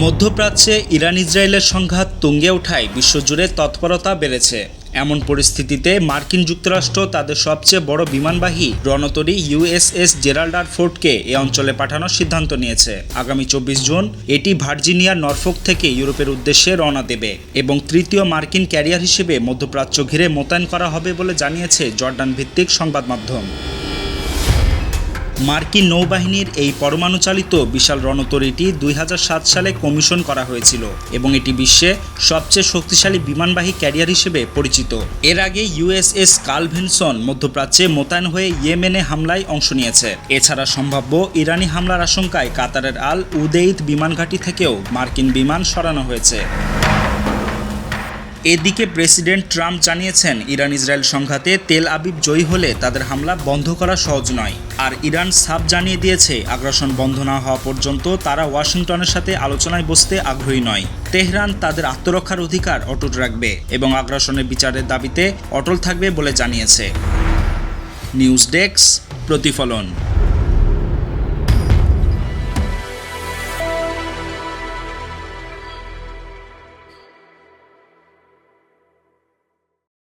মধ্যপ্রাচ্যে ইরান ইসরায়েলের সংঘাত তুঙ্গে ওঠায় বিশ্বজুড়ে তৎপরতা বেড়েছে। এমন পরিস্থিতিতে মার্কিন যুক্তরাষ্ট্র তাদের সবচেয়ে বড় বিমানবাহী রণতরী ইউএসএস জেরাল্ড আর ফোর্ডকে এ অঞ্চলে পাঠানোর সিদ্ধান্ত নিয়েছে। আগামী 24 জুন এটি ভার্জিনিয়ার নরফোক থেকে ইউরোপের উদ্দেশ্যে রওনা দেবে এবং তৃতীয় মার্কিন ক্যারিয়ার হিসেবে মধ্যপ্রাচ্য ঘিরে মোতায়েন করা হবে বলে জানিয়েছে জর্ডান ভিত্তিক সংবাদ মাধ্যম। মার্কিন নৌবাহিনীর এই পরমাণুচালিত বিশাল রণতরীটি 2007 সালে কমিশন করা হয়েছিল এবং এটি বিশ্বে সবচেয়ে শক্তিশালী বিমানবাহী ক্যারিয়ার হিসেবে পরিচিত। এর আগে ইউএসএস কার্ল ভিনসন মধ্যপ্রাচ্যে মোতায়েন হয়ে ইয়েমেনে হামলায় অংশ নিয়েছে। এছাড়া সম্ভাব্য ইরানি হামলার আশঙ্কায় কাতারের আল উদেইদ বিমানঘাঁটি থেকেও মার্কিন বিমান সরানো হয়েছে। এদিকে প্রেসিডেন্ট ট্রাম্প জানিয়েছেন, ইরান ইসরায়েল সংঘাতে তেল আবিব জয়ী হলে তাদের হামলা বন্ধ করা সহজ নয়। আর ইরান সাফ জানিয়ে দিয়েছে, আগ্রাসন বন্ধ না হওয়া পর্যন্ত তারা ওয়াশিংটনের সাথে আলোচনায় বসতে আগ্রহী নয়। তেহরান তাদের আত্মরক্ষার অধিকার অটুট রাখবে এবং আগ্রাসনের বিচারের দাবিতে অটল থাকবে বলে জানিয়েছে। নিউজ ডেস্ক, প্রতিফলন।